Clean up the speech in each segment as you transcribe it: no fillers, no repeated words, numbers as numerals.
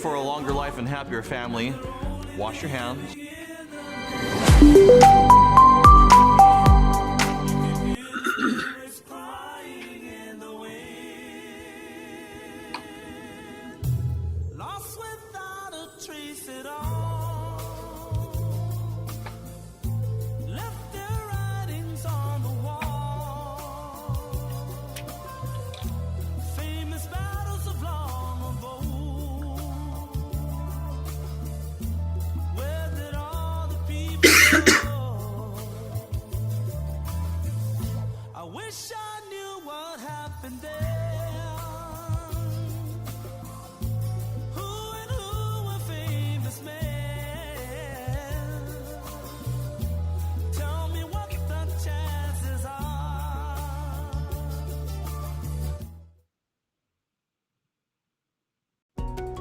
for a longer life and happier family. Wash your hands. Lost without a trace at all. Left their writings on the wall. Famous battles of long of old. Where did all the people go? I wish I knew what happened there.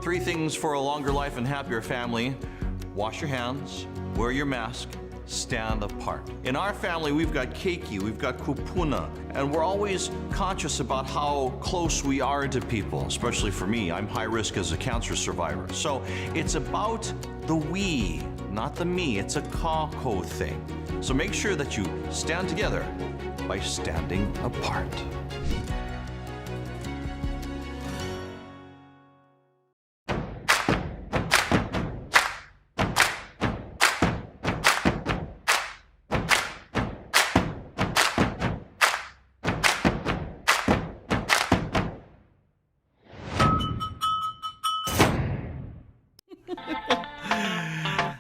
Three things for a longer life and happier family. Wash your hands, wear your mask, stand apart. In our family, we've got keiki, we've got kupuna, and we're always conscious about how close we are to people, especially for me. I'm high risk as a cancer survivor. So it's about the we, not the me. It's a kako thing. So make sure that you stand together by standing apart.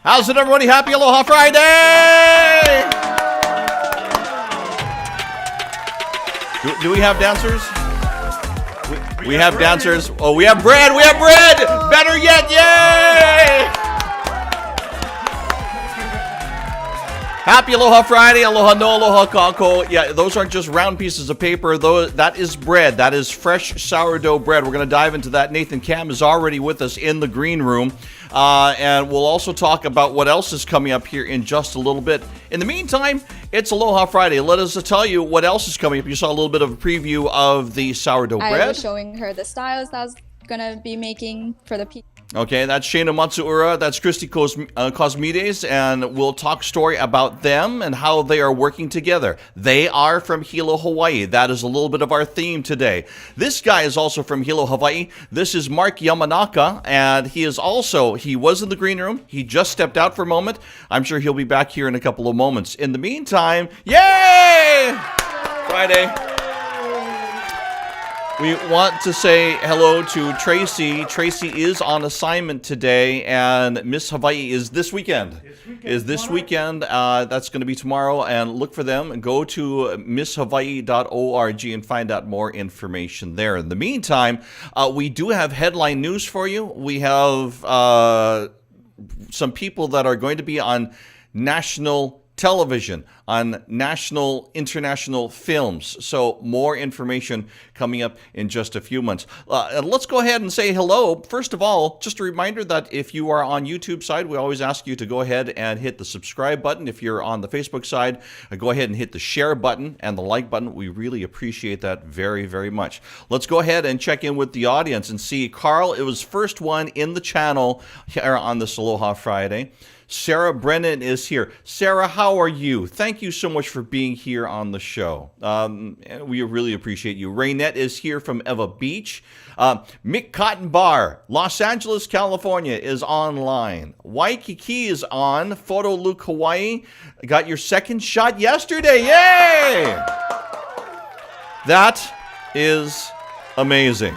How's it, everybody? Happy Aloha Friday! Do we have dancers? We have dancers. Oh, we have bread! We have bread! Better yet, yay! Happy Aloha Friday, aloha no, aloha kako. Yeah, those aren't just round pieces of paper. That is bread. That is fresh sourdough bread. We're going to dive into that. Nathan Cam is already with us in the green room. And we'll also talk about what else is coming up here in just a little bit. In the meantime, it's Aloha Friday. Let us tell you what else is coming up. You saw a little bit of a preview of the sourdough bread. I was showing her the styles that I was going to be making for the people. Okay, that's Shayna Matsuura, that's Christy Cosmides, and we'll talk story about them and how they are working together. They are from Hilo, Hawaii. That is a little bit of our theme today. This guy is also from Hilo, Hawaii. This is Mark Yamanaka, and he was in the green room. He just stepped out for a moment. I'm sure he'll be back here in a couple of moments. In the meantime, yay! Friday. We want to say hello to Tracy. Tracy is on assignment today, and Miss Hawaii is this weekend. This weekend. That's going to be tomorrow, and look for them. Go to misshawaii.org and find out more information there. In the meantime, we do have headline news for you. We have some people that are going to be on national television, on national, international films. So more information coming up in just a few months. Let's go ahead and say hello. First of all, just a reminder that if you are on YouTube side, we always ask you to go ahead and hit the subscribe button. If you're on the Facebook side, go ahead and hit the share button and the like button. We really appreciate that very, very much. Let's go ahead and check in with the audience and see. Carl, it was first one in the channel here on this Aloha Friday. Sarah Brennan is here. Sarah, how are you? Thank you so much for being here on the show. We really appreciate you. Raynette is here from Eva Beach. Mick Cotton Bar, Los Angeles, California is online. Waikiki is on. Photo Luke, Hawaii. Got your second shot yesterday. Yay! That is amazing.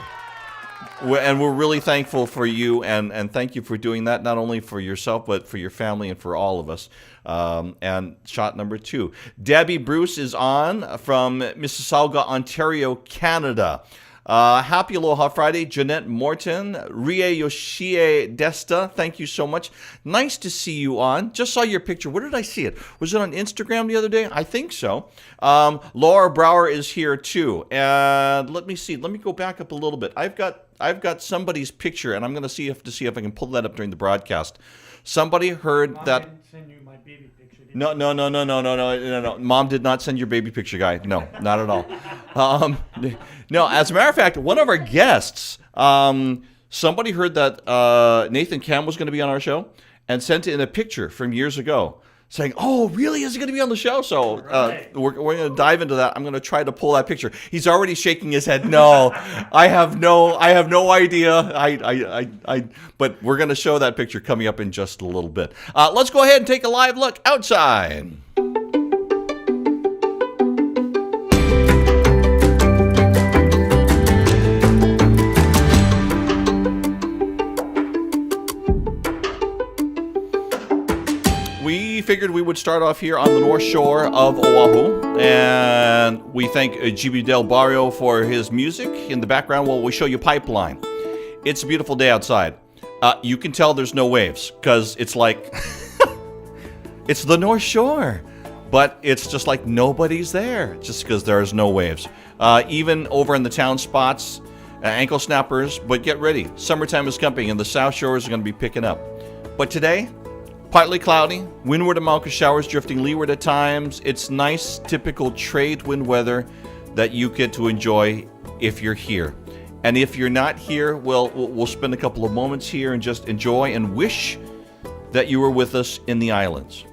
And we're really thankful for you, and thank you for doing that, not only for yourself, but for your family and for all of us. And shot number 2. Debbie Bruce is on from Mississauga, Ontario, Canada. Happy Aloha Friday, Jeanette Morton, Rie Yoshie Desta, thank you so much. Nice to see you on. Just saw your picture. Where did I see it? Was it on Instagram the other day? I think so. Laura Brower is here too. And let me see. Let me go back up a little bit. I've got somebody's picture, and I'm going to see if I can pull that up during the broadcast. Somebody heard that. I didn't send you my baby picture. No. Mom did not send your baby picture, guy. No, not at all. No, as a matter of fact, one of our guests Somebody heard that Nathan Cam was going to be on our show and sent in a picture from years ago saying, "Oh, really? Is he going to be on the show?" So we're going to dive into that. I'm going to try to pull that picture. He's already shaking his head. No, I have no idea. But we're going to show that picture coming up in just a little bit. Let's go ahead and take a live look outside. We figured we would start off here on the North Shore of Oahu, and we thank GB Del Barrio for his music. In the background, well, we show you Pipeline. It's a beautiful day outside. You can tell there's no waves, because it's like, it's the North Shore, but it's just like nobody's there, just because there's no waves. Even over in the town spots, ankle snappers, but get ready. Summertime is coming, and the South Shores are going to be picking up. But today, partly cloudy, windward and Malka showers drifting leeward at times. It's nice, typical trade wind weather that you get to enjoy if you're here. And if you're not here, well, we'll spend a couple of moments here and just enjoy and wish that you were with us in the islands.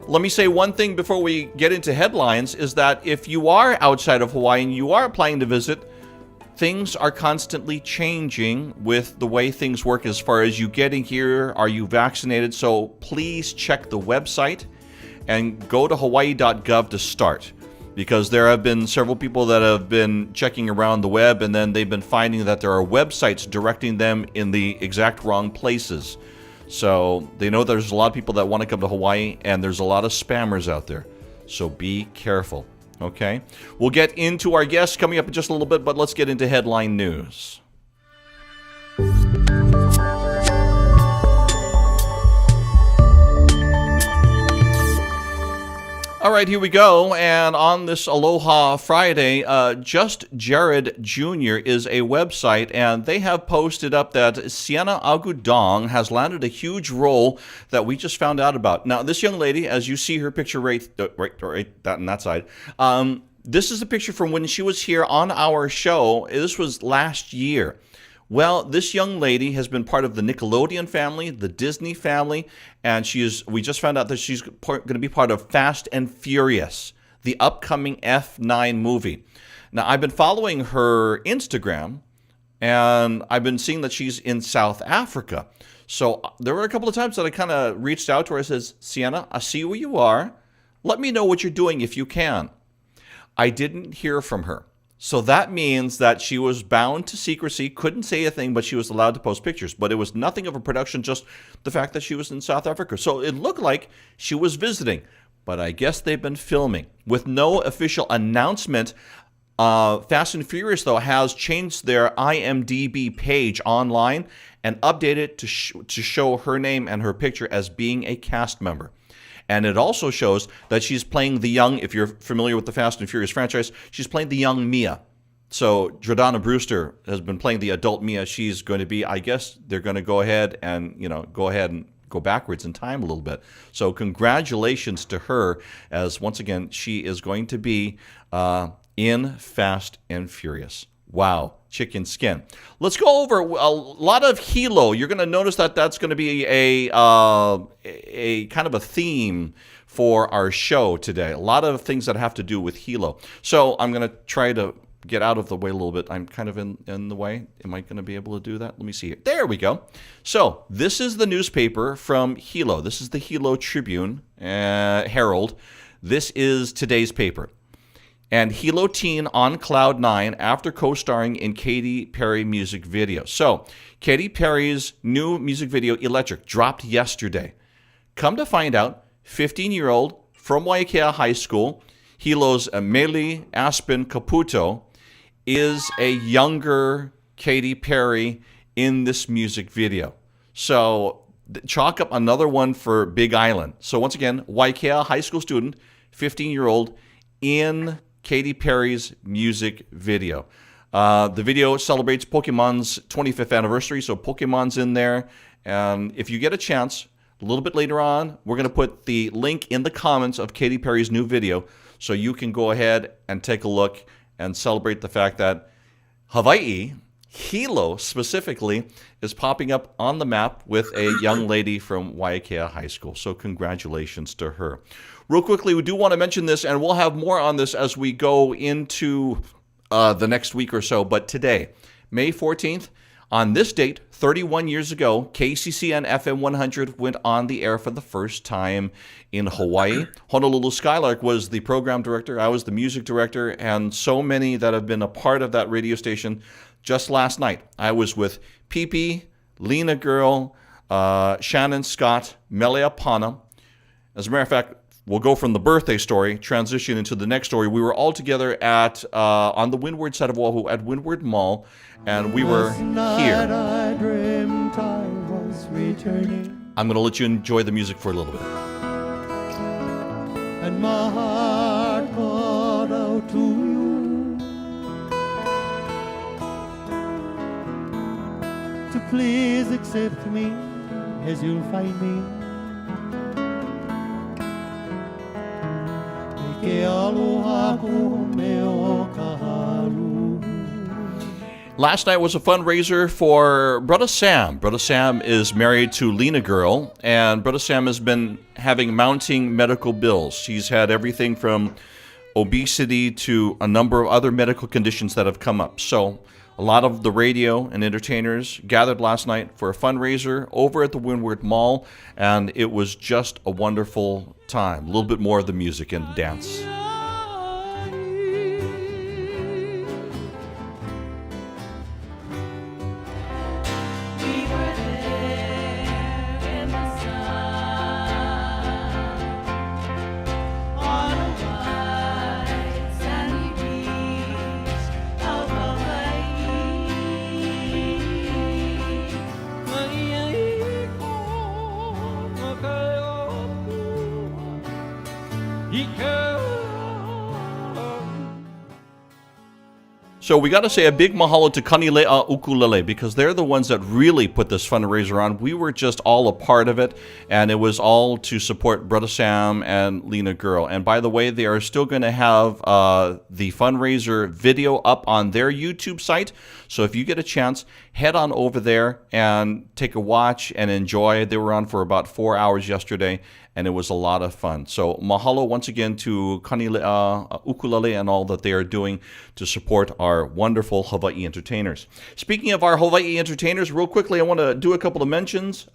Let me say one thing before we get into headlines is that if you are outside of Hawaii and you are planning to visit, things are constantly changing with the way things work as far as you getting here. Are you vaccinated? So please check the website and go to hawaii.gov to start, because there have been several people that have been checking around the web, and then they've been finding that there are websites directing them in the exact wrong places. So they know there's a lot of people that want to come to Hawaii, and there's a lot of spammers out there. So be careful. Okay, we'll get into our guests coming up in just a little bit, but let's get into headline news. All right, here we go. And on this Aloha Friday, Just Jared Jr. is a website, and they have posted up that Sienna Agudong has landed a huge role that we just found out about. Now, this young lady, as you see her picture right that on that side, this is a picture from when she was here on our show. This was last year. Well, this young lady has been part of the Nickelodeon family, the Disney family, and we just found out that she's going to be part of Fast and Furious, the upcoming F9 movie. Now, I've been following her Instagram, and I've been seeing that she's in South Africa. So there were a couple of times that I kind of reached out to her and says, "Sienna, I see where you are. Let me know what you're doing if you can." I didn't hear from her. So that means that she was bound to secrecy, couldn't say a thing, but she was allowed to post pictures. But it was nothing of a production, just the fact that she was in South Africa. So it looked like she was visiting. But I guess they've been filming. With no official announcement, Fast and Furious, though, has changed their IMDb page online and updated to show her name and her picture as being a cast member. And it also shows that she's playing the young, if you're familiar with the Fast and Furious franchise, she's playing the young Mia. So Jordana Brewster has been playing the adult Mia. She's going to be, I guess they're going to go ahead and go backwards in time a little bit. So congratulations to her, as once again, she is going to be in Fast and Furious. Wow, chicken skin. Let's go over a lot of Hilo. You're going to notice that that's going to be a kind of a theme for our show today. A lot of things that have to do with Hilo. So I'm going to try to get out of the way a little bit. I'm kind of in the way. Am I going to be able to do that? Let me see here. There we go. So this is the newspaper from Hilo. This is the Hilo Tribune Herald. This is today's paper. And Hilo teen on cloud nine after co-starring in Katy Perry music video. So, Katy Perry's new music video, Electric, dropped yesterday. Come to find out, 15-year-old from Waiakea High School, Hilo's Meli Aspen Caputo, is a younger Katy Perry in this music video. So, chalk up another one for Big Island. So, once again, Waiakea High School student, 15-year-old, in Katy Perry's music video. The video celebrates Pokemon's 25th anniversary, so Pokemon's in there. And if you get a chance, a little bit later on, we're going to put the link in the comments of Katy Perry's new video, so you can go ahead and take a look and celebrate the fact that Hawaii Hilo specifically is popping up on the map with a young lady from Waiakea High School. So congratulations to her. Real quickly, we do want to mention this, and we'll have more on this as we go into the next week or so. But today, May 14th, on this date, 31 years ago, KCCN FM 100 went on the air for the first time in Hawaii. Honolulu Skylark was the program director. I was the music director, and so many that have been a part of that radio station. Just last night, I was with Pipi, Lena Girl, Shannon Scott, Melia Pana. As a matter of fact, we'll go from the birthday story, transition into the next story. We were all together at on the windward side of Oahu at Windward Mall, and we were here. I dreamt I was returning, I'm going to let you enjoy the music for a little bit. and my heart called out to you. To please accept me as you'll find me. Ke aloha ko me o ka haru. Last night was a fundraiser for Brother Sam. Brother Sam is married to Lena Girl, and Brother Sam has been having mounting medical bills. He's had everything from obesity to a number of other medical conditions that have come up. So a lot of the radio and entertainers gathered last night for a fundraiser over at the Windward Mall, and it was just a wonderful time. A little bit more of the music and dance. We were there in the sun on a white sandy beach of Hawaii. So we got to say a big mahalo to Kanilea Ukulele, because they're the ones that really put this fundraiser on. We were just all a part of it, and it was all to support Brother Sam and Lena Girl. And by the way, they are still going to have the fundraiser video up on their YouTube site. So if you get a chance, head on over there and take a watch and enjoy. They were on for about 4 hours yesterday, and it was a lot of fun. So mahalo once again to Kanilea Ukulele and all that they are doing to support our wonderful Hawaii entertainers. Speaking of our Hawaii entertainers, real quickly, I want to do a couple of mentions.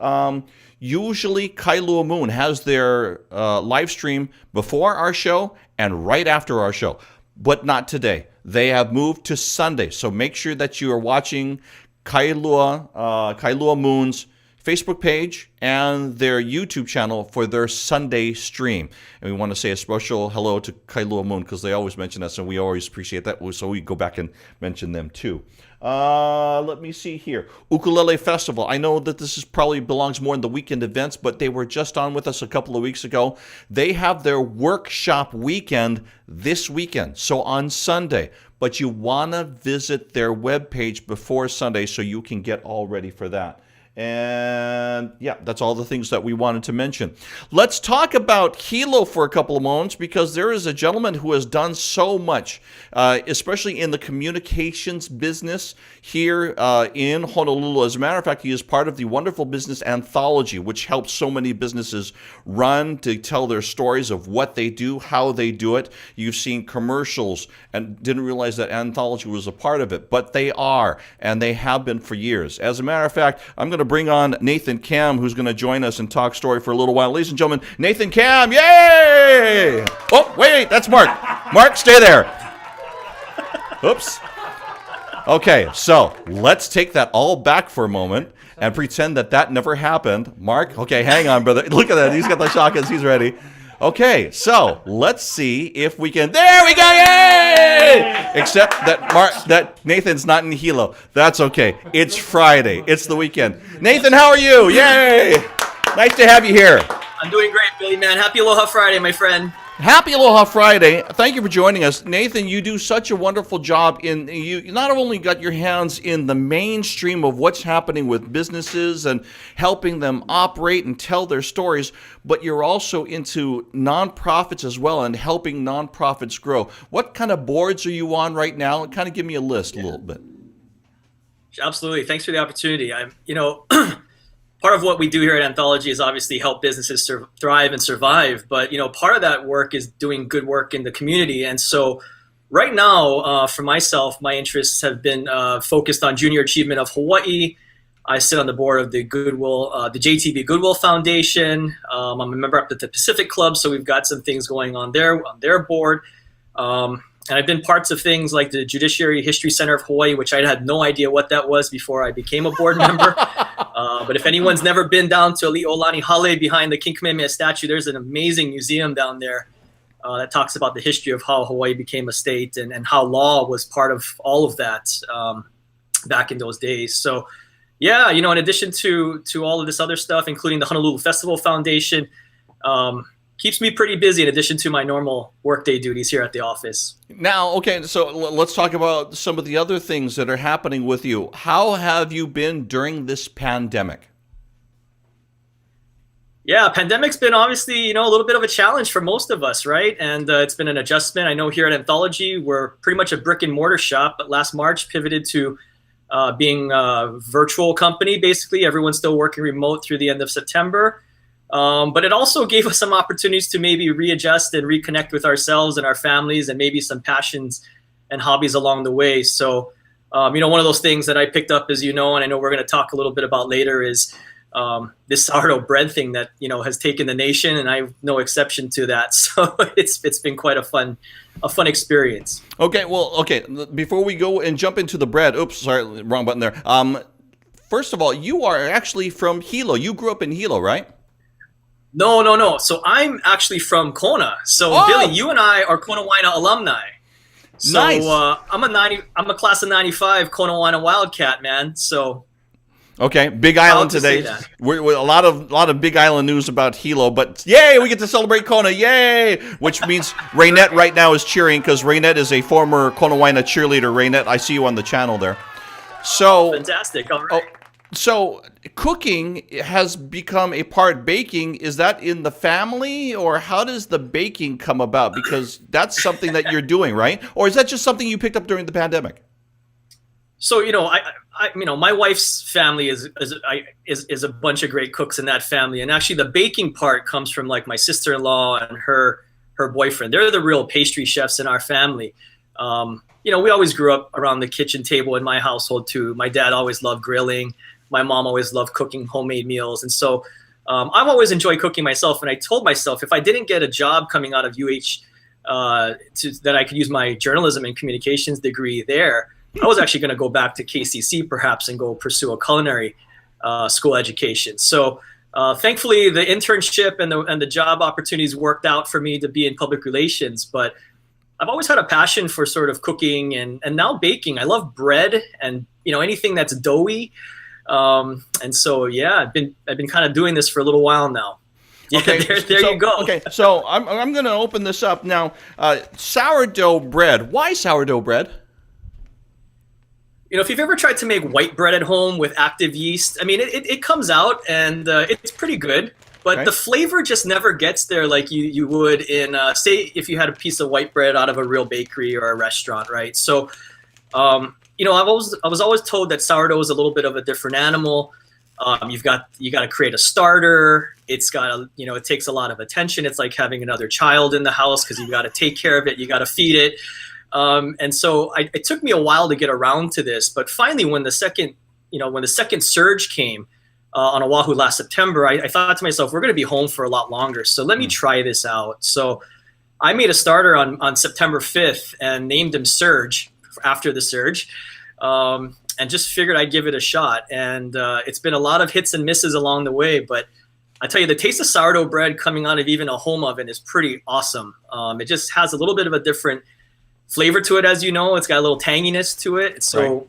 Usually Kailua Moon has their live stream before our show and right after our show, but not today. They have moved to Sunday, so make sure that you are watching Kailua Moon's Facebook page and their YouTube channel for their Sunday stream. And we want to say a special hello to Kailua Moon, because they always mention us, and we always appreciate that, so we go back and mention them too. Let me see here. Ukulele Festival. I know that this is probably belongs more in the weekend events, but they were just on with us a couple of weeks ago. They have their workshop weekend this weekend, so on Sunday. But you want to visit their webpage before Sunday so you can get all ready for that. And yeah, that's all the things that we wanted to mention. Let's talk about Hilo for a couple of moments, because there is a gentleman who has done so much, especially in the communications business here in Honolulu. As a matter of fact, he is part of the wonderful business anthology, which helps so many businesses run to tell their stories of what they do, how they do it. You've seen commercials and didn't realize that anthology was a part of it, but they are, and they have been for years. As a matter of fact, I'm going to bring on Nathan Cam, who's going to join us and talk story for a little while. Ladies and gentlemen, Nathan Cam, yay! Oh, wait, that's Mark. Mark, stay there. Oops. Okay, so let's take that all back for a moment and pretend that that never happened. Mark, okay, hang on, brother. Look at that. He's got the shotguns. He's ready. Okay, so let's see if we can. There we go! Yay! Except that Nathan's not in Hilo. That's okay. It's Friday. It's the weekend. Nathan, how are you? Yay! Nice to have you here. I'm doing great, Billy, man. Happy Aloha Friday, my friend. Happy Aloha Friday. Thank you for joining us. Nathan, you do such a wonderful job you not only got your hands in the mainstream of what's happening with businesses and helping them operate and tell their stories, but you're also into nonprofits as well and helping nonprofits grow. What kind of boards are you on right now? Kind of give me a list a little bit. Absolutely. Thanks for the opportunity. Part of what we do here at Anthology is obviously help businesses thrive and survive. But, part of that work is doing good work in the community. And so right now, for myself, my interests have been focused on junior achievement of Hawaii. I sit on the board of the the JTB Goodwill Foundation. I'm a member up at the Pacific Club, so we've got some things going on their board. And I've been parts of things like the Judiciary History Center of Hawaii, which I had no idea what that was before I became a board member. But if anyone's never been down to Ali'olani Hale behind the King Kamehameha statue, there's an amazing museum down there that talks about the history of how Hawaii became a state and how law was part of all of that back in those days. So, yeah, in addition to all of this other stuff, including the Honolulu Festival Foundation, keeps me pretty busy in addition to my normal workday duties here at the office. Now, okay, so let's talk about some of the other things that are happening with you. How have you been during this pandemic? Yeah, pandemic's been obviously, a little bit of a challenge for most of us, right? And it's been an adjustment. I know here at Anthology, we're pretty much a brick and mortar shop, but last March pivoted to being a virtual company, basically. Everyone's still working remote through the end of September. But it also gave us some opportunities to maybe readjust and reconnect with ourselves and our families and maybe some passions and hobbies along the way. So, one of those things that I picked up, as and I know we're going to talk a little bit about later, is this sourdough bread thing that, has taken the nation, and I'm no exception to that. So it's been quite a fun experience. Okay, before we go and jump into the bread, oops, sorry, wrong button there. First of all, you are actually from Hilo. You grew up in Hilo, right? No. So I'm actually from Kona. So Billy, you and I are Kona Waina alumni. So nice. I'm a class of '95 Kona Waina Wildcat, man. So okay, Big Island today. We're a lot of Big Island news about Hilo, but yay, we get to celebrate Kona, yay! Which means Raynette right now is cheering because Raynette is a former Kona Waina cheerleader. Raynette, I see you on the channel there. So fantastic. All right. So cooking has become a part. Baking, is that in the family, or how does the baking come about? Because that's something that you're doing, right? Or is that just something you picked up during the pandemic? So my wife's family is a bunch of great cooks in that family, and actually the baking part comes from like my sister-in-law and her boyfriend. They're the real pastry chefs in our family. We always grew up around the kitchen table in my household too. My dad always loved grilling. My mom always loved cooking homemade meals. And so I've always enjoyed cooking myself. And I told myself if I didn't get a job coming out of UH that I could use my journalism and communications degree there, I was actually going to go back to KCC perhaps and go pursue a culinary school education. So thankfully, the internship and the job opportunities worked out for me to be in public relations. But I've always had a passion for sort of cooking and now baking. I love bread and anything that's doughy. And so, yeah, I've been kind of doing this for a little while now. Yeah, okay, there you go. Okay, so I'm going to open this up now. Sourdough bread. Why sourdough bread? If you've ever tried to make white bread at home with active yeast, I mean, it comes out and it's pretty good. But the flavor just never gets there like you would in, say, if you had a piece of white bread out of a real bakery or a restaurant, right? So, I was always told that sourdough is a little bit of a different animal. You got to create a starter. It's got it takes a lot of attention. It's like having another child in the house because you got to take care of it. You got to feed it. And so it took me a while to get around to this, but finally, when the second surge came on Oahu last September, I thought to myself, we're going to be home for a lot longer, so let me try this out. So I made a starter on September 5th and named him Surge after the surge, and just figured I'd give it a shot. And it's been a lot of hits and misses along the way, but I tell you, the taste of sourdough bread coming out of even a home oven is pretty awesome. It just has a little bit of a different flavor to it, as you know. It's got a little tanginess to it. So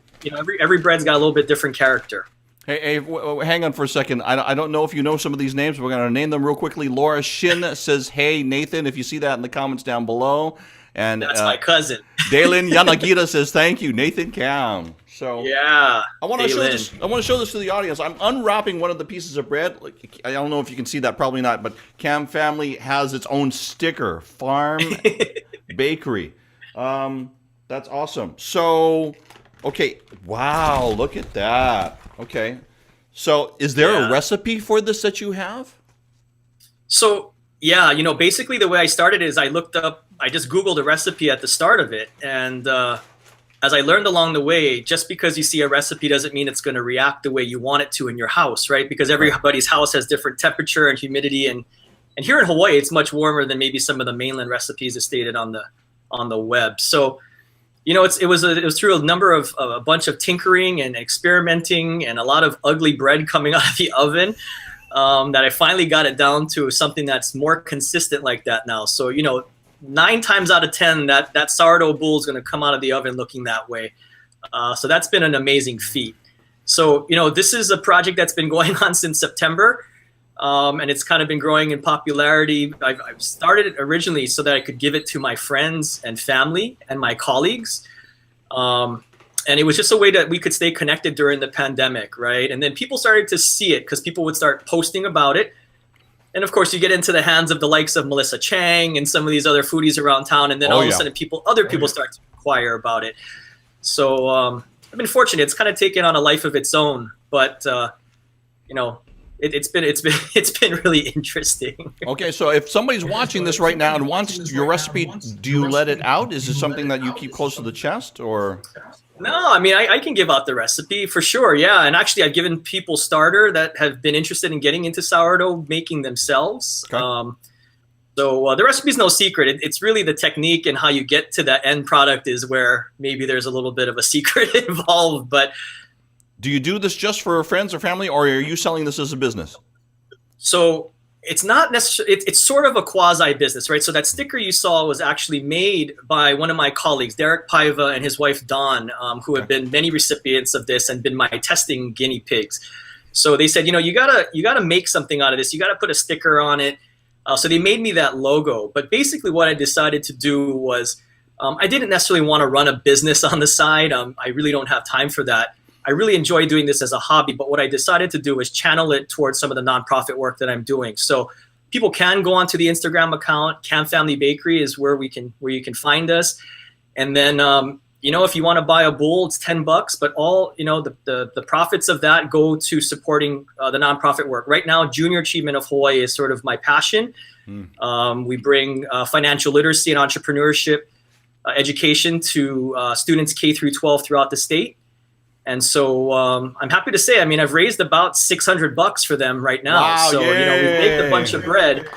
every bread's got a little bit different character. Hey, hang on for a second. I don't know if you know some of these names. We're going to name them real quickly. Laura Shin says, hey, Nathan, if you see that in the comments down below. And that's my cousin. Dalen Yanagita says, thank you, Nathan Cam. So yeah, I want to show this. I want to show this to the audience. I'm unwrapping one of the pieces of bread. Like, I don't know if you can see that, probably not. But Cam Family has its own sticker, Farm Bakery. That's awesome. So Okay. Wow. Look at that. Okay. So, is there a Yeah. recipe for this that you have? So yeah, basically the way I started is I just Googled a recipe at the start of it, and as I learned along the way, just because you see a recipe doesn't mean it's going to react the way you want it to in your house, right? Because everybody's house has different temperature and humidity, and here in Hawaii, it's much warmer than maybe some of the mainland recipes as stated on the web. So, it was through a bunch of tinkering and experimenting and a lot of ugly bread coming out of the oven that I finally got it down to something that's more consistent like that now. So, 9 times out of 10, that sourdough bowl is going to come out of the oven looking that way. So that's been an amazing feat. So, this is a project that's been going on since September. And it's kind of been growing in popularity. I've started it originally so that I could give it to my friends and family and my colleagues. And it was just a way that we could stay connected during the pandemic, right? And then people started to see it because people would start posting about it. And of course, you get into the hands of the likes of Melissa Chang and some of these other foodies around town. And then all of a sudden, other people start to inquire about it. So I've been fortunate. It's kind of taken on a life of its own. But, it's been really interesting. Okay, so if somebody's watching this right now and wants your recipe, do you let it out? Is it something that you keep close to the chest, or? No, I mean, I can give out the recipe for sure. Yeah. And actually, I've given people starter that have been interested in getting into sourdough making themselves. Okay. So the recipe is no secret. It's really the technique and how you get to that end product is where maybe there's a little bit of a secret involved. But do you do this just for friends or family, or are you selling this as a business? so it's not necessarily, it's sort of a quasi business, right? So that sticker you saw was actually made by one of my colleagues, Derek Paiva, and his wife, Dawn, who have been many recipients of this and been my testing guinea pigs. So they said, you gotta make something out of this. You gotta put a sticker on it. So they made me that logo. But basically what I decided to do was I didn't necessarily want to run a business on the side. I really don't have time for that. I really enjoy doing this as a hobby, but what I decided to do was channel it towards some of the nonprofit work that I'm doing. So people can go onto the Instagram account. Cam Family Bakery is where you can find us. And then, if you want to buy a bowl, it's $10, but all, the profits of that go to supporting the nonprofit work. Right now, Junior Achievement of Hawaii is sort of my passion. We bring financial literacy and entrepreneurship education to students K through 12 throughout the state. And so I'm happy to say, I've raised about $600 for them right now. Wow, so, we baked a yay. bunch of bread,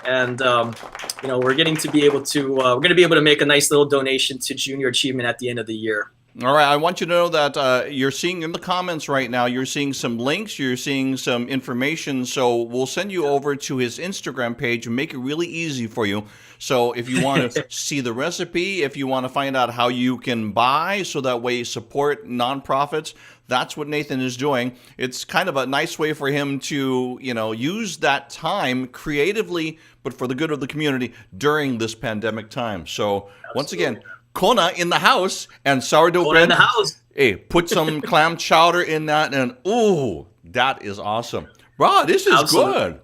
and, we're going to be able to make a nice little donation to Junior Achievement at the end of the year. All right, I want you to know that you're seeing in the comments right now, you're seeing some links, you're seeing some information, so we'll send you over to his Instagram page and make it really easy for you. So if you want to see the recipe, if you want to find out how you can buy so that way you support nonprofits, that's what Nathan is doing. It's kind of a nice way for him to, use that time creatively, but for the good of the community during this pandemic time. So once again, Kona in the house and sourdough Kona bread. in the house. Hey, put some clam chowder in that, and ooh, that is awesome. Bro, this is Absolutely. good.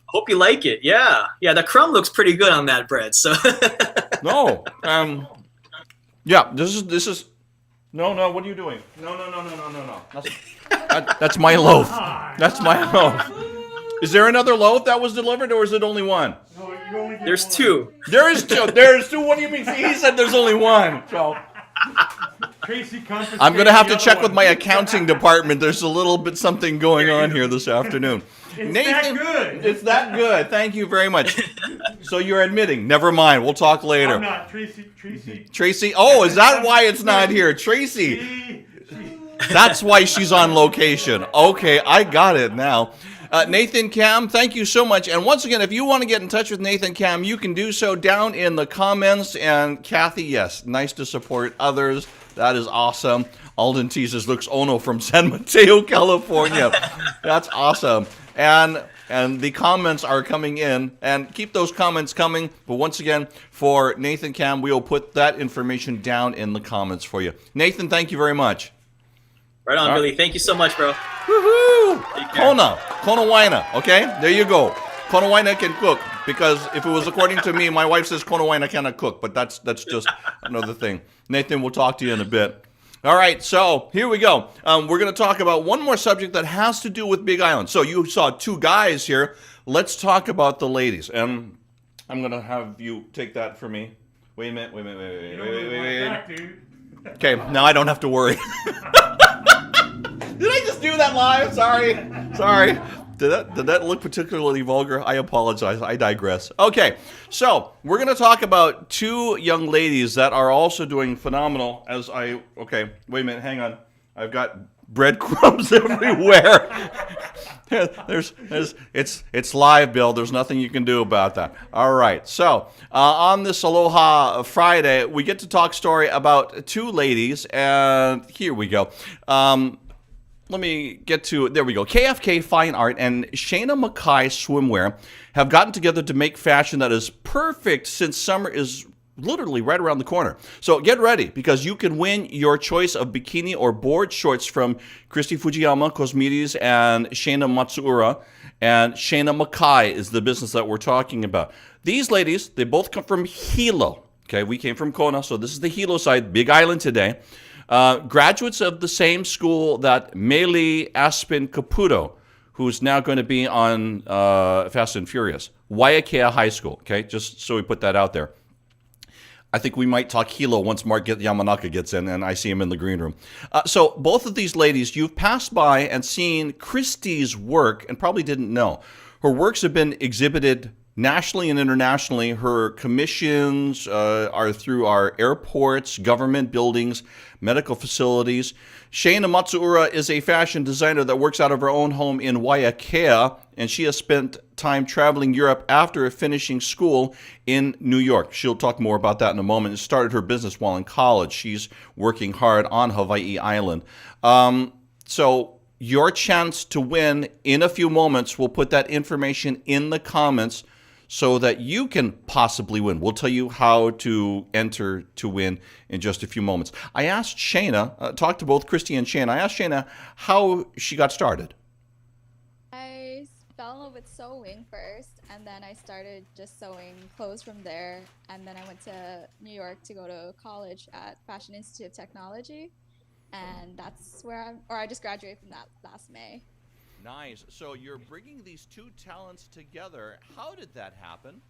Hope you like it. Yeah. Yeah, the crumb looks pretty good on that bread. So No, yeah, this is. No, what are you doing? No. That's my loaf. That's my loaf. Is there another loaf that was delivered, or is it only one? No, you only get there's one. two. There is two. There's two. What do you mean? He said there's only one. So Tracy confiscated I'm gonna have the to other check one. with my accounting department. There's a little bit something going on here this afternoon. It's that good. It's that good. Thank you very much. So you're admitting. Never mind. We'll talk later. I'm not Tracy. Tracy. Oh, is that why it's not here? Tracy. She- That's why she's on location. Okay, I got it now. Nathan Cam, thank you so much. And once again, if you want to get in touch with Nathan Cam, you can do so down in the comments. And Kathy, yes, nice to support others. That is awesome. Alden teases looks Ono from San Mateo, California. That's awesome. And the comments are coming in, and keep those comments coming. But once again, for Nathan Cam, we will put that information down in the comments for you. Nathan, thank you very much. Right on, All right. Billy. Thank you so much, bro. Woohoo! Take care. Kona Waina, okay? There you go. Kona Waina can cook, because if it was according to me, my wife says Kona Waina cannot cook, but that's just another thing. Nathan, we'll talk to you in a bit. All right, so here we go. We're going to talk about one more subject that has to do with Big Island. So you saw two guys here. Let's talk about the ladies. And I'm going to have you take that for me. Wait a minute, wait. Back, dude. Okay, now I don't have to worry. Did I just do that live? Sorry. Did that look particularly vulgar? I apologize. I digress. Okay, so we're going to talk about two young ladies that are also doing phenomenal. Okay, wait a minute, hang on. I've got breadcrumbs everywhere. It's live, Bill. There's nothing you can do about that. All right. So on this Aloha Friday, we get to talk story about two ladies, and here we go. Let me get to, there we go. KFK Fine Art and Shayna Mackay Swimwear have gotten together to make fashion that is perfect since summer is literally right around the corner. So get ready, because you can win your choice of bikini or board shorts from Christy Fujiyama Cosmetics and Shayna Matsuura. And Shayna Mackay is the business that we're talking about. These ladies, they both come from Hilo. Okay, we came from Kona, so this is the Hilo side, Big Island today. Graduates of the same school that Meli Aspen Caputo, who's now going to be on Fast and Furious. Waiakea High School, okay? Just so we put that out there. I think we might talk Hilo once Mark Yamanaka gets in and I see him in the green room. So both of these ladies, you've passed by and seen Christie's work and probably didn't know. Her works have been exhibited nationally and internationally. Her commissions are through our airports, government buildings, medical facilities. Shayna Matsuura is a fashion designer that works out of her own home in Waiakea, and she has spent time traveling Europe after finishing school in New York. She'll talk more about that in a moment. She started her business while in college. She's working hard on Hawaii Island. So your chance to win in a few moments, we'll put that information in the comments so that you can possibly win. We'll tell you how to enter to win in just a few moments. I asked Shayna, talked to both Christy and Shayna. I asked Shayna how she got started. I fell in love with sewing first, and then I started just sewing clothes from there. And then I went to New York to go to college at Fashion Institute of Technology. And that's where I just graduated from that last May. Nice. So you're bringing these two talents together. How did that happen?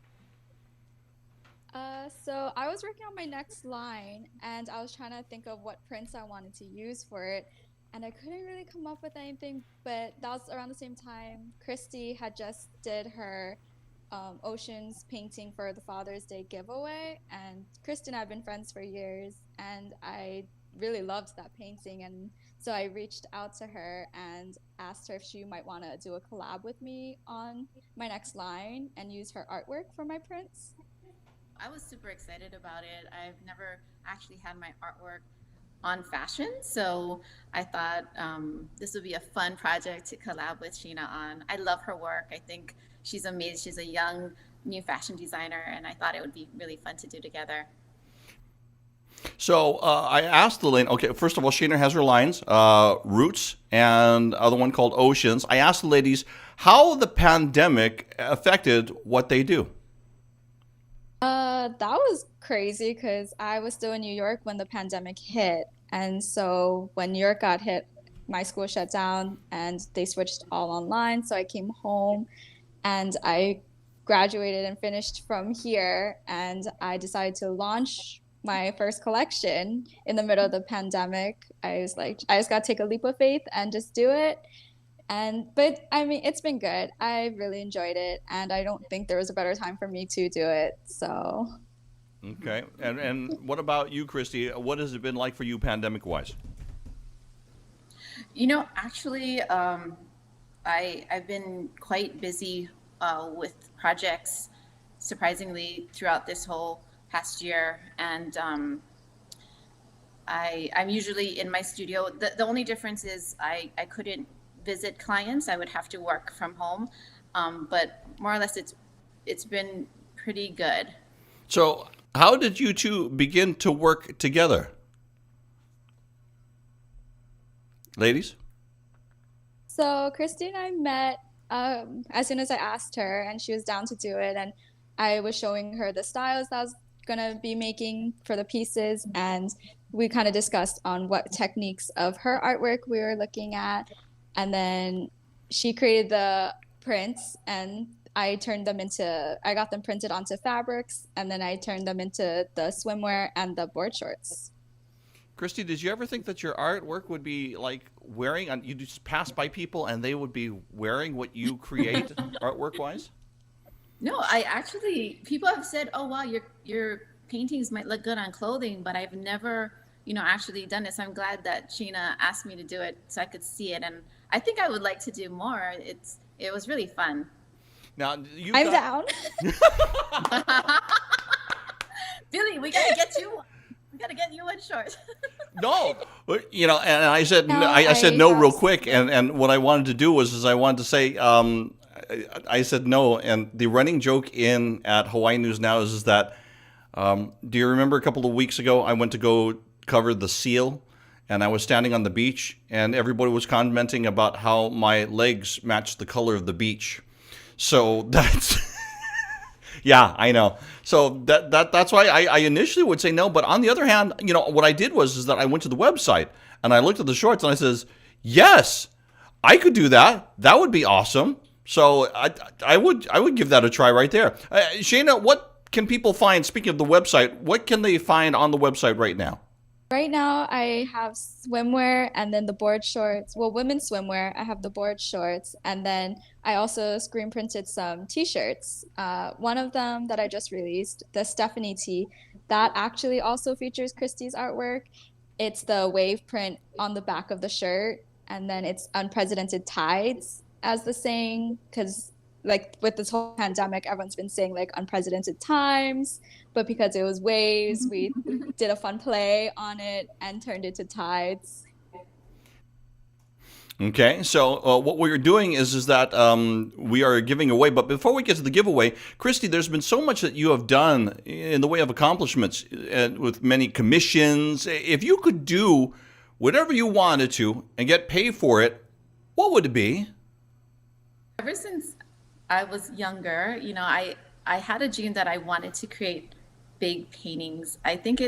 So I was working on my next line, and I was trying to think of what prints I wanted to use for it, and I couldn't really come up with anything. But that was around the same time Christy had just did her oceans painting for the Father's Day giveaway, and Christy and I have been friends for years, and I really loved that painting, and so I reached out to her and asked her if she might want to do a collab with me on my next line and use her artwork for my prints. I was super excited about it. I've never actually had my artwork on fashion, so I thought this would be a fun project to collab with Sheena on. I love her work. I think she's amazing. She's a young, new fashion designer, and I thought it would be really fun to do together. So I asked the lane, okay, first of all, Shayna has her lines, Roots, and other one called Oceans. I asked the ladies how the pandemic affected what they do. That was crazy because I was still in New York when the pandemic hit. And so when New York got hit, my school shut down and they switched all online. So I came home and I graduated and finished from here. And I decided to launch my first collection in the middle of the pandemic. I was like, I just got to take a leap of faith and just do it. But I mean, it's been good. I really enjoyed it, and I don't think there was a better time for me to do it. So. Okay, and what about you, Christy? What has it been like for you, pandemic-wise? You know, actually, I've been quite busy with projects, surprisingly, throughout this whole past year, and I'm usually in my studio. The only difference is I couldn't visit clients. I would have to work from home, but more or less it's been pretty good. So how did you two begin to work together? Ladies? So Christy and I met as soon as I asked her, and she was down to do it, and I was showing her the styles that I was gonna be making for the pieces, and we kind of discussed on what techniques of her artwork we were looking at, and then she created the prints, and I got them printed onto fabrics, and then I turned them into the swimwear and the board shorts. Christy, did you ever think that your artwork would be like wearing, you just pass by people and they would be wearing what you create artwork-wise? No, I actually, people have said, oh, wow, your paintings might look good on clothing, but I've never, actually done it. So I'm glad that Sheena asked me to do it so I could see it. And I think I would like to do more. It was really fun. Now, I'm down. Billy, we gotta get you. We gotta get you one short. No, and I said No, I said no real have- quick, and what I wanted to do was I wanted to say I said no, and the running joke at Hawaii News Now is that do you remember a couple of weeks ago I went to go cover the seal, and I was standing on the beach, and everybody was commenting about how my legs matched the color of the beach. So that's yeah, I know. So that's why I initially would say no. But on the other hand, what I did was that I went to the website and I looked at the shorts and I says, yes, I could do that. That would be awesome. So I would give that a try right there. Shayna, what can people find? Speaking of the website, what can they find on the website right now? Right now, I have swimwear and then the board shorts. Well, women's swimwear, I have the board shorts. And then I also screen printed some t-shirts. One of them that I just released, the Stephanie tee, that actually also features Christie's artwork. It's the wave print on the back of the shirt. And then it's unprecedented tides as the saying, because like with this whole pandemic, everyone's been saying like unprecedented times, but because it was waves, we did a fun play on it and turned it to tides. Okay, so what we're doing is that we are giving away. But before we get to the giveaway, Christy, there's been so much that you have done in the way of accomplishments with many commissions. If you could do whatever you wanted to and get paid for it, what would it be? Ever since I was younger, I had a dream that I wanted to create big paintings. I think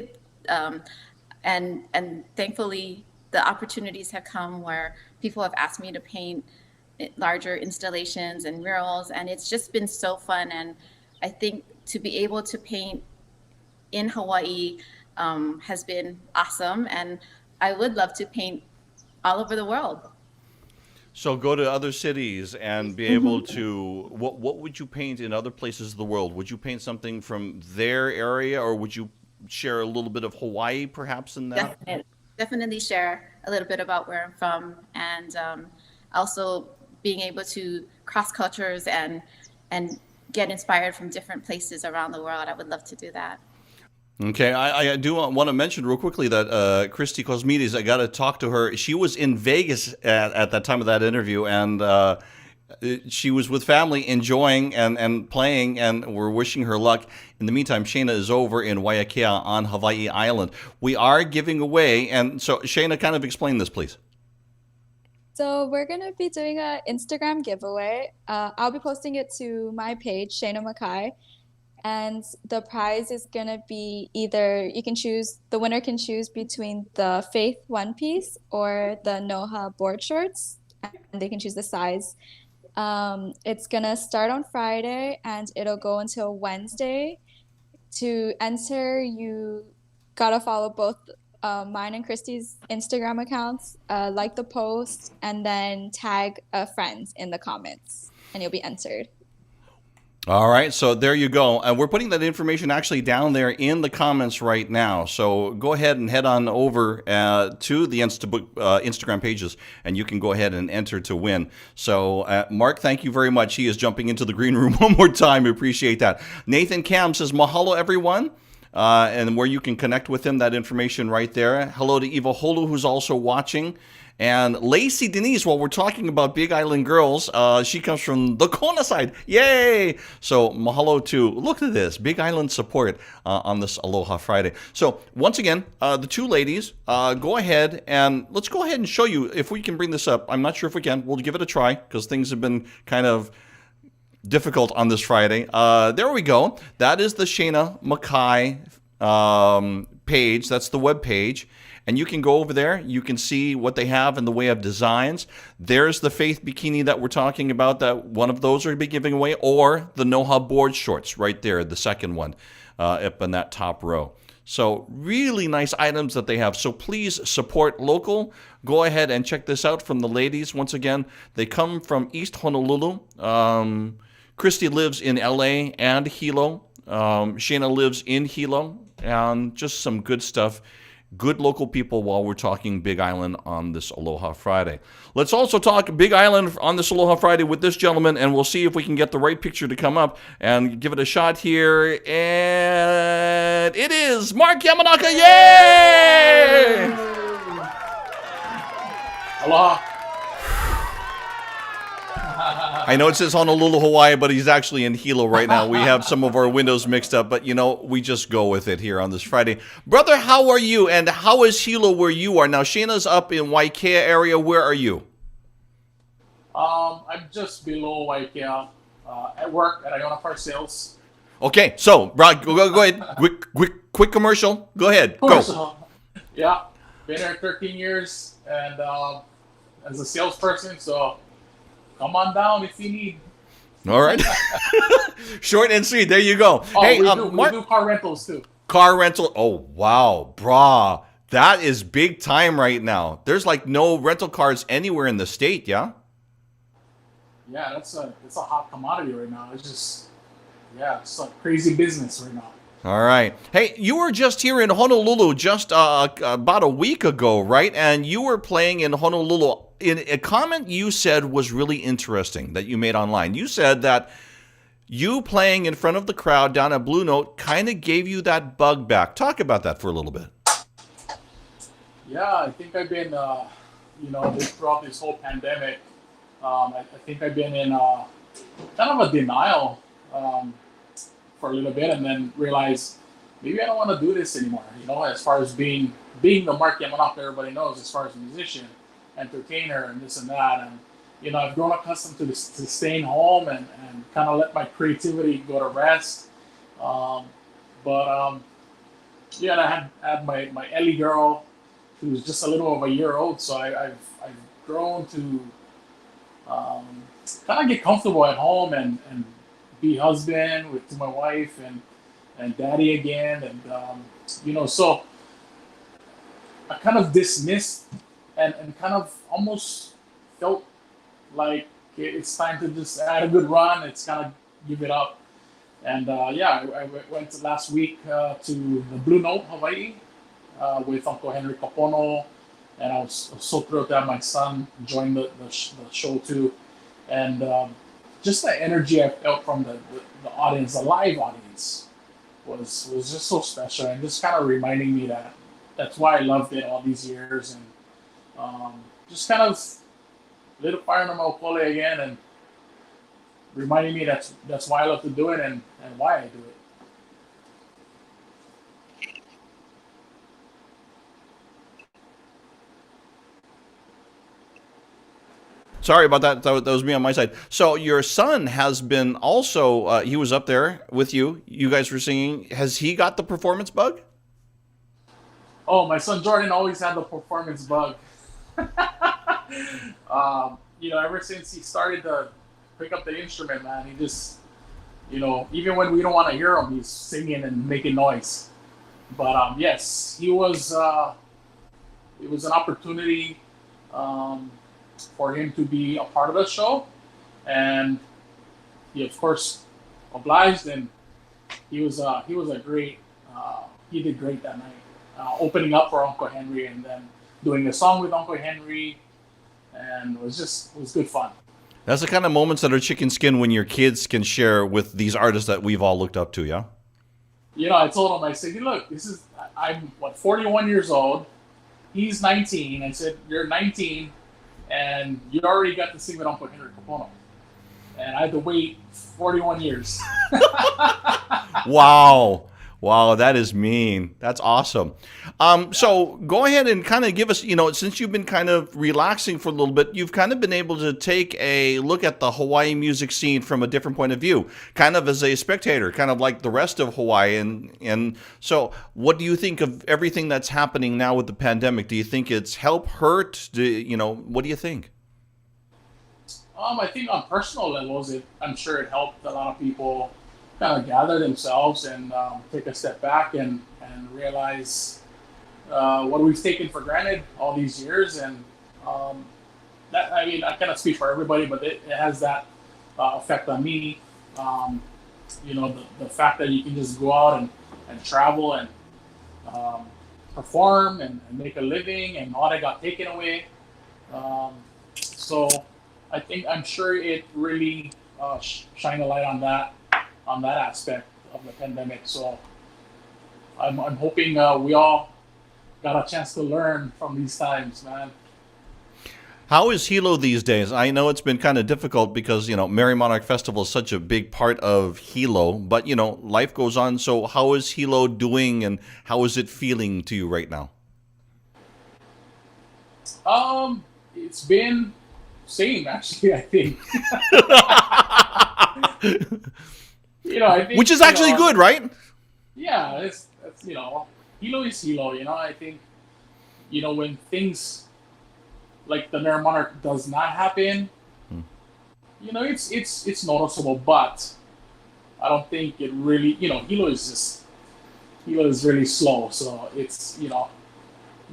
and thankfully the opportunities have come where people have asked me to paint larger installations and murals, and it's just been so fun. And I think to be able to paint in Hawaii has been awesome, and I would love to paint all over the world. So go to other cities and be able to, what would you paint in other places of the world? Would you paint something from their area, or would you share a little bit of Hawaii perhaps in that? Definitely share a little bit about where I'm from, and also being able to cross cultures and get inspired from different places around the world. I would love to do that. Okay, I do want to mention real quickly that Christy Cosmides, I got to talk to her. She was in Vegas at that time of that interview, and she was with family enjoying and playing, and we're wishing her luck. In the meantime, Shayna is over in Waiakea on Hawaii Island. We are giving away, and so Shayna, kind of explain this, please. So we're going to be doing an Instagram giveaway. I'll be posting it to my page, Shayna Mackay. And the prize is going to be either the winner can choose between the Faith one piece or the Noha board shorts, and they can choose the size. It's going to start on Friday and it'll go until Wednesday. To enter, you got to follow both mine and Christy's Instagram accounts, like the post, and then tag friends in the comments, and you'll be entered. All right, so there you go. We're putting that information actually down there in the comments right now. So go ahead and head on over to the Instagram pages, and you can go ahead and enter to win. So, Mark, thank you very much. He is jumping into the green room one more time. We appreciate that. Nathan Cam says, mahalo, everyone. And where you can connect with him, that information right there. Hello to Eva Holu, who's also watching. And Lacey Denise, while we're talking about Big Island girls, she comes from the Kona side. Yay! So mahalo to, look at this, Big Island support on this Aloha Friday. So once again, the two ladies, go ahead and let's go ahead and show you if we can bring this up. I'm not sure if we can. We'll give it a try because things have been kind of difficult on this Friday. There we go. That is the Shayna Mackay page. That's the web page. And you can go over there. You can see what they have in the way of designs. There's the Faith bikini that we're talking about. That one of those are to be giving away, or the Noha board shorts right there, the second one up in that top row. So really nice items that they have. So please support local. Go ahead and check this out from the ladies. Once again, they come from East Honolulu. Christy lives in LA and Hilo. Shayna lives in Hilo. And just some good stuff. Good local people while we're talking Big Island on this Aloha Friday. Let's also talk Big Island on this Aloha Friday with this gentleman, and we'll see if we can get the right picture to come up and give it a shot here. And it is Mark Yamanaka. Yay! Aloha. I know it says Honolulu, Hawaii, but he's actually in Hilo right now. We have some of our windows mixed up, but, you know, we just go with it here on this Friday. Brother, how are you, and how is Hilo where you are? Now, Shayna's up in Waikea area. Where are you? I'm just below Waikea at work at Iona Car Sales. Okay, so, Brad, go ahead. Quick commercial. Go ahead. Go. Yeah, been there 13 years, and as a salesperson, so come on down if you need. All right. Short and sweet. There you go. Oh, hey, we Mark, do car rentals too. car rental. Oh, wow, brah. That is big time right now. There's like no rental cars anywhere in the state, yeah? Yeah, it's a hot commodity right now. It's a crazy business right now. All right. Hey, you were just here in Honolulu just about a week ago, right? And you were playing in Honolulu. In a comment you said was really interesting that you made online. You said that you playing in front of the crowd down at Blue Note kind of gave you that bug back. Talk about that for a little bit. Yeah, I think I've been, throughout this whole pandemic, I think I've been in kind of a denial for a little bit, and then realized maybe I don't want to do this anymore. You know, as far as being the Mark Yamanaka everybody knows, as far as a musician, entertainer, and this and that, and you know, I've grown accustomed to staying home and kind of let my creativity go to rest. Yeah, I had my Ellie girl, who's just a little over a year old, so I've grown to kind of get comfortable at home and be husband to my wife and daddy again, and so I kind of dismissed and kind of almost felt like it's time to just add a good run. It's kind of give it up. And I went last week to the Blue Note, Hawaii, with Uncle Henry Kapono, and I was so thrilled to have my son join the show too. And just the energy I felt from the audience, the live audience, was just so special, and just kind of reminding me that that's why I loved it all these years, and just kind of lit a fire in my Maupole again, and reminding me that's why I love to do it and why I do it. Sorry about that. That was me on my side. So your son has been also, he was up there with you. You guys were singing. Has he got the performance bug? Oh, my son Jordan always had the performance bug. Ever since he started to pick up the instrument, man, he just, even when we don't want to hear him, he's singing and making noise. But yes, it was an opportunity for him to be a part of the show, and he of course obliged, and he did great that night, opening up for Uncle Henry and then doing a song with Uncle Henry, and it was good fun. That's the kind of moments that are chicken skin when your kids can share with these artists that we've all looked up to, yeah? I told him, I said, hey, look, I'm 41 years old, he's 19, I said, you're 19, and you already got to sing with Uncle Henry Kapono. And I had to wait 41 years. Wow. Wow, that is mean. That's awesome. So go ahead and kind of give us, since you've been kind of relaxing for a little bit, you've kind of been able to take a look at the Hawaii music scene from a different point of view, kind of as a spectator, kind of like the rest of Hawaii. And so what do you think of everything that's happening now with the pandemic? Do you think it's help, hurt? What do you think? I think on personal levels, I'm sure it helped a lot of people kind of gather themselves and take a step back and realize what we've taken for granted all these years. And that, I mean, I cannot speak for everybody, but it has that effect on me. The fact that you can just go out and travel and perform and make a living, and all that got taken away. So I'm sure it really shined a light on that aspect of the pandemic. So I'm hoping we all got a chance to learn from these times, man. How is Hilo these days? I know it's been kind of difficult because, Merry Monarch Festival is such a big part of Hilo, but, life goes on. So how is Hilo doing, and how is it feeling to you right now? It's been same, actually, I think. I think, which is actually good, right? Yeah, that's Hilo is Hilo. I think when things like the Merry Monarch does not happen, it's noticeable, but I don't think it really, Hilo is really slow. So it's,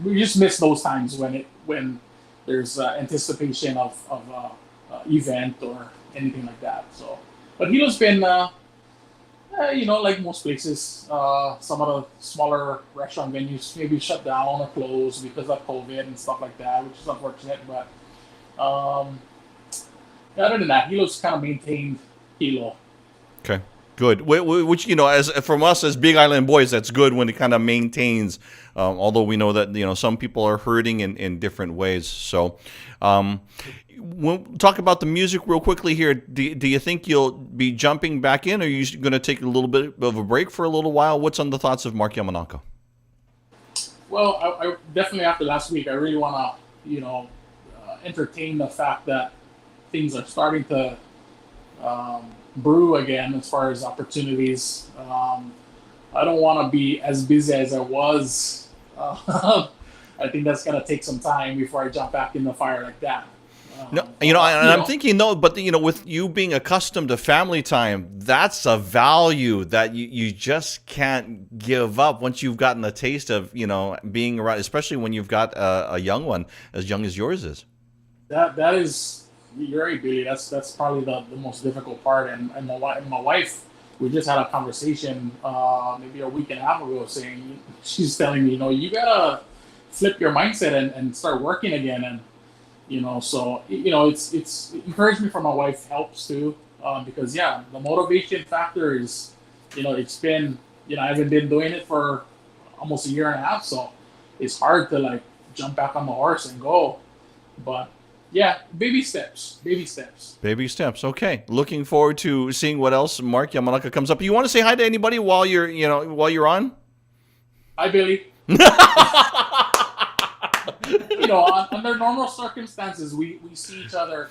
we just miss those times when there's anticipation of event or anything like that. So, but Hilo's been, like most places, some of the smaller restaurant venues maybe shut down or closed because of COVID and stuff like that, which is unfortunate. But other than that, Hilo's kind of maintained Hilo. Okay, good. Which, as from us as Big Island boys, that's good when it kind of maintains. Although we know that some people are hurting in different ways. So, we'll talk about the music real quickly here. Do you think you'll be jumping back in, or are you going to take a little bit of a break for a little while? What's on the thoughts of Mark Yamanaka? Well, I definitely, after last week, I really want to, entertain the fact that things are starting to brew again as far as opportunities. I don't want to be as busy as I was. I think that's going to take some time before I jump back in the fire like that. I'm thinking, though, but with you being accustomed to family time, that's a value that you just can't give up once you've gotten a taste of, being around, especially when you've got a young one as young as yours is. That is, you're right, Billy. That's probably the most difficult part. And my wife, we just had a conversation maybe a week and a half ago, saying, she's telling me, you gotta flip your mindset and start working again. And so it's encouragement from my wife helps too, because the motivation factor is, it's been, I haven't been doing it for almost a year and a half, so it's hard to like jump back on the horse and go. But yeah, baby steps. Baby steps. Okay. Looking forward to seeing what else Mark Yamanaka comes up. You want to say hi to anybody while you're on? Hi, Billy. Under normal circumstances, we see each other,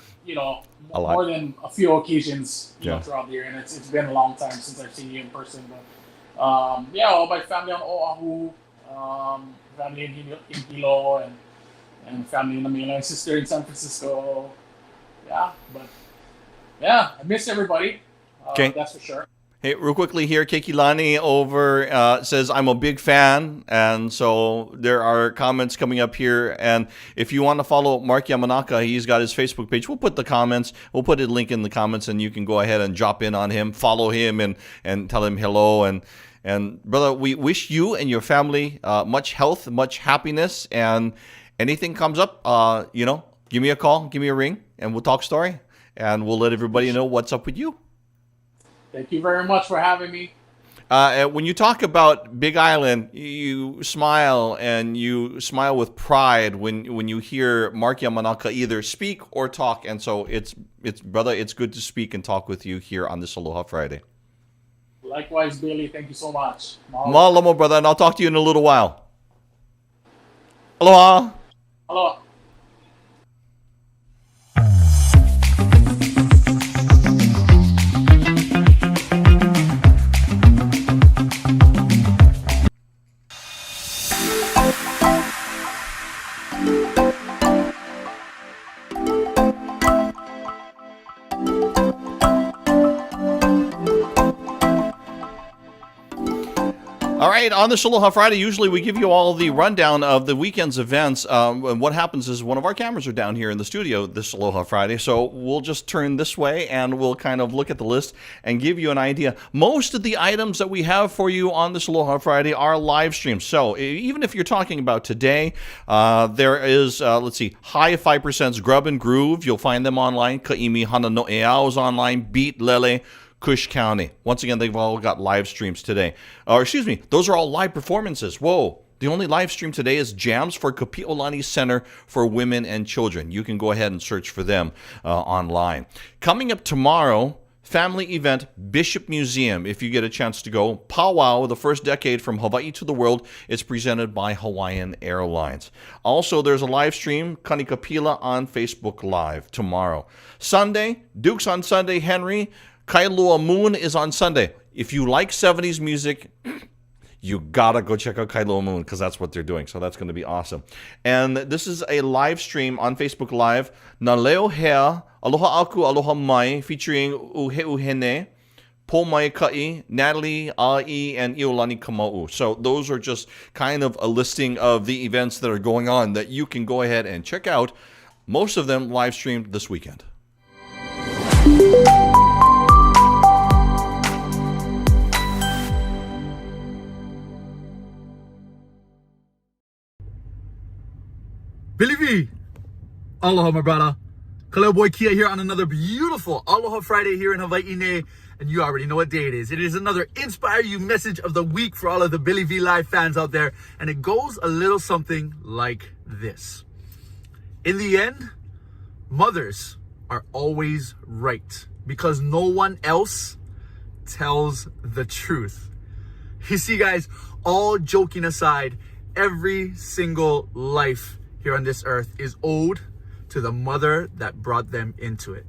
more than a few occasions, throughout the year, and it's been a long time since I've seen you in person. But all my family on Oahu, family in Hilo, and family in Manila, my sister in San Francisco. I miss everybody. Okay, that's for sure. Hey, real quickly here, Keikilani over says, I'm a big fan. And so there are comments coming up here. And if you want to follow Mark Yamanaka, he's got his Facebook page. We'll put the comments. We'll put a link in the comments, and you can go ahead and drop in on him, follow him, and tell him hello. And brother, we wish you and your family much health, much happiness. And anything comes up, give me a call, give me a ring, and we'll talk story. And we'll let everybody know what's up with you. Thank you very much for having me. When you talk about Big Island, you smile, and you smile with pride when you hear Mark Yamanaka either speak or talk. And so it's brother, it's good to speak and talk with you here on this Aloha Friday. Likewise, Billy. Thank you so much. Mahalo, brother, and I'll talk to you in a little while. Aloha. Hello. All right, on this Aloha Friday, usually we give you all the rundown of the weekend's events. And what happens is one of our cameras are down here in the studio this Aloha Friday, so we'll just turn this way and we'll kind of look at the list and give you an idea. Most of the items that we have for you on this Aloha Friday are live streams. So even if you're talking about today, there is, let's see, High 5%'s Grub and Groove. You'll find them online. Ka'imi Hana no Eao is online. Beat Lele. Cush County. Once again, they've all got live streams today. Or excuse me, those are all live performances. Whoa. The only live stream today is Jams for Kapi'olani Center for Women and Children. You can go ahead and search for them online. Coming up tomorrow, family event, Bishop Museum. If you get a chance to go, Powwow, the first decade from Hawaii to the world. It's presented by Hawaiian Airlines. Also, there's a live stream, Kanikapila on Facebook Live tomorrow. Sunday, Duke's on Sunday, Henry. Kailua Moon is on Sunday. If you like 70s music, you gotta go check out Kailua Moon because that's what they're doing. So that's going to be awesome. And this is a live stream on Facebook Live. Na Leo Hea, Aloha Aku, Aloha Mai, featuring Uhe Uhene, Po Mai Kai, Natalie, Ai, and Iolani Kamau. So those are just kind of a listing of the events that are going on that you can go ahead and check out. Most of them live streamed this weekend. Billy V, aloha my brother. Kaleo boy Kia here on another beautiful Aloha Friday here in Hawaii Ne, and you already know what day it is. It is another Inspire You message of the week for all of the Billy V Live fans out there, and it goes a little something like this. In the end, mothers are always right because no one else tells the truth. You see guys, all joking aside, every single life here on this earth is owed to the mother that brought them into it.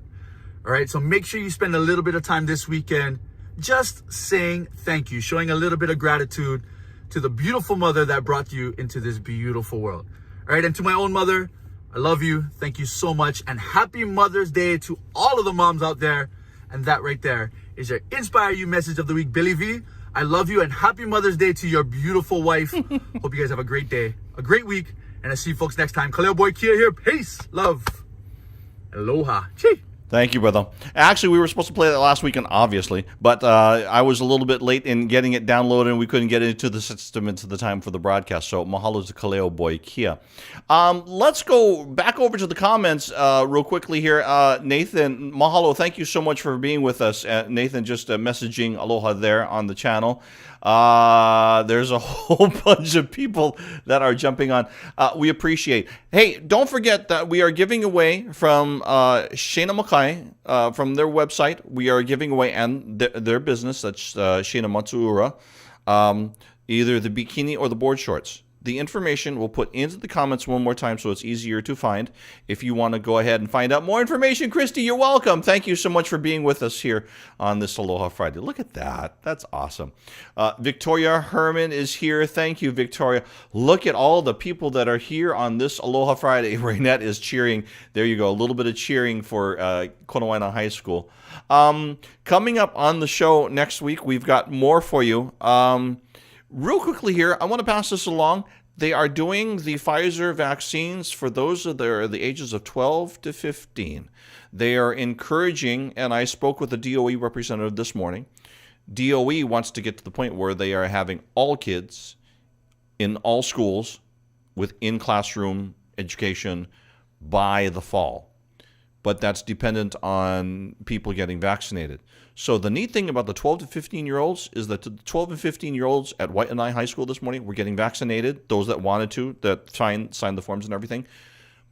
All right, so make sure you spend a little bit of time this weekend just saying thank you, showing a little bit of gratitude to the beautiful mother that brought you into this beautiful world. All right, and to my own mother, I love you. Thank you so much. And happy Mother's Day to all of the moms out there. And that right there is your Inspire You message of the week. Billy V, I love you and happy Mother's Day to your beautiful wife. Hope you guys have a great day, a great week. And I'll see you folks next time. Kaleo boy Kia here. Peace, love, aloha. Chee. Thank you, brother. Actually, we were supposed to play that last weekend, obviously, but I was a little bit late in getting it downloaded, and we couldn't get it into the system into the time for the broadcast. So, mahalo to Kaleo boy Kia. Let's go back over to the comments real quickly here. Nathan, mahalo, thank you so much for being with us. Nathan just messaging aloha there on the channel. There's a whole bunch of people that are jumping on. We appreciate. Hey, don't forget that we are giving away from Shana Makai, from their website. We are giving away, and their business, that's Shana Matsuura, either the bikini or the board shorts. The information we'll put into the comments one more time so it's easier to find. If you want to go ahead and find out more information, Christy, you're welcome. Thank you so much for being with us here on this Aloha Friday. Look at that. That's awesome. Victoria Herman is here. Thank you, Victoria. Look at all the people that are here on this Aloha Friday. Raynette is cheering. There you go. A little bit of cheering for Konawaena High School. Coming up on the show next week, we've got more for you. Real quickly here, I want to pass this along. They are doing the Pfizer vaccines for those of the ages of 12 to 15. They are encouraging, and I spoke with the DOE representative this morning. DOE wants to get to the point where they are having all kids in all schools with in-classroom education by the fall. But that's dependent on people getting vaccinated. So the neat thing about the 12 to 15-year-olds is that the 12 and 15-year-olds at Waianae High School this morning were getting vaccinated, those that wanted to, that signed the forms and everything.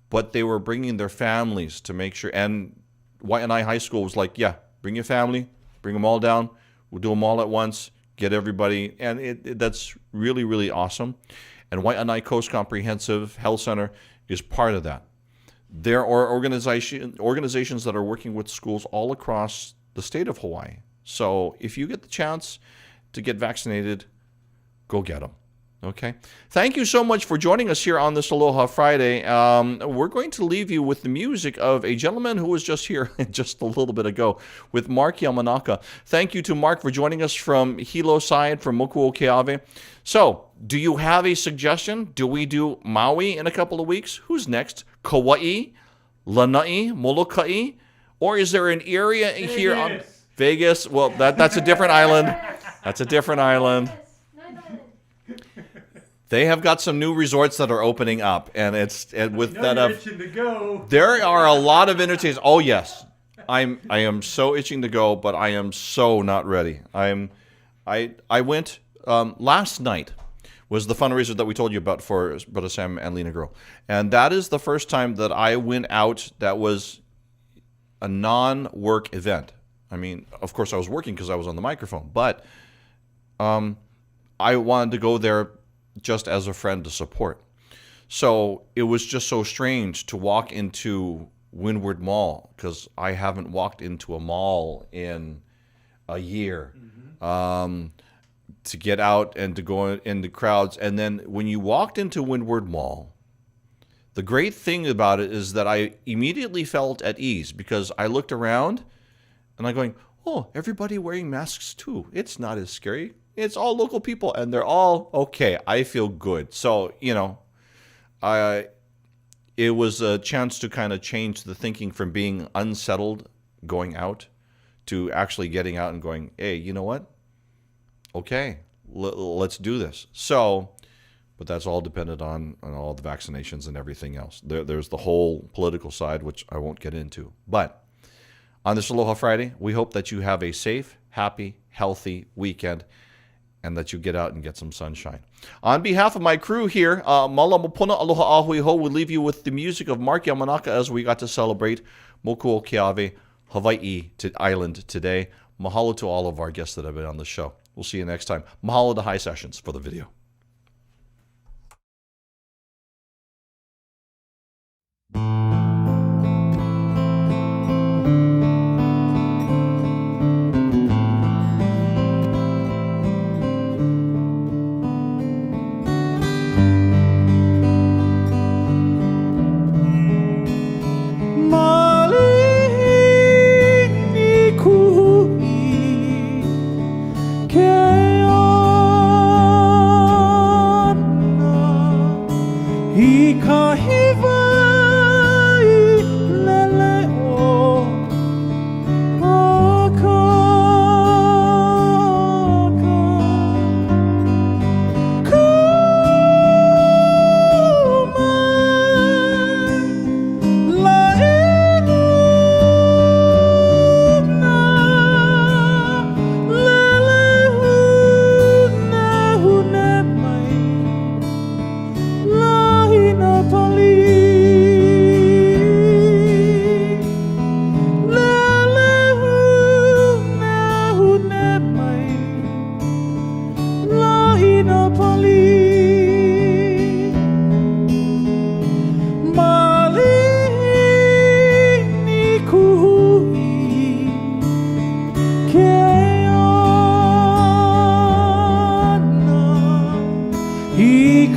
But they were bringing their families to make sure. And Waianae High School was like, yeah, bring your family, bring them all down. We'll do them all at once, get everybody, and that's really, really awesome. And Waianae Coast Comprehensive Health Center is part of that. There are organizations that are working with schools all across the state of Hawaii. So if you get the chance to get vaccinated, go get them. Okay. Thank you so much for joining us here on this Aloha Friday. We're going to leave you with the music of a gentleman who was just here just a little bit ago with Mark Yamanaka. Thank you to Mark for joining us from Hilo side, from Moku o Keawe. So, do you have a suggestion? Do we do Maui in a couple of weeks? Who's next? Kauai, Lanai, Molokai? Or is there an area here on Vegas? Well, that's a different island. That's a different island. They have got some new resorts that are opening up, and with that itching to go. there are a lot of entertainers. Oh yes, I am so itching to go, but I am so not ready. I went last night was the fundraiser that we told you about for Brother Sam and Lena Girl, and that is the first time that I went out that was a non-work event. I mean, of course I was working because I was on the microphone, but I wanted to go there just as a friend to support. So it was just so strange to walk into Windward Mall, because I haven't walked into a mall in a year, to get out and to go into crowds. And then when you walked into Windward Mall, the great thing about it is that I immediately felt at ease, because I looked around and I'm going, oh, everybody wearing masks too. It's not as scary. It's all local people, and they're all okay. I feel good. So, it was a chance to kind of change the thinking from being unsettled going out to actually getting out and going, hey, you know what? Okay, let's do this. So, but that's all dependent on all the vaccinations and everything else. There's the whole political side, which I won't get into. But on this Aloha Friday, we hope that you have a safe, happy, healthy weekend, and that you get out and get some sunshine. On behalf of my crew here, Mala Mopuna Aloha Ahui Ho, we leave you with the music of Mark Yamanaka as we got to celebrate Moku o Keawe, Hawaii Island today. Mahalo to all of our guests that have been on the show. We'll see you next time. Mahalo to High Sessions for the video. He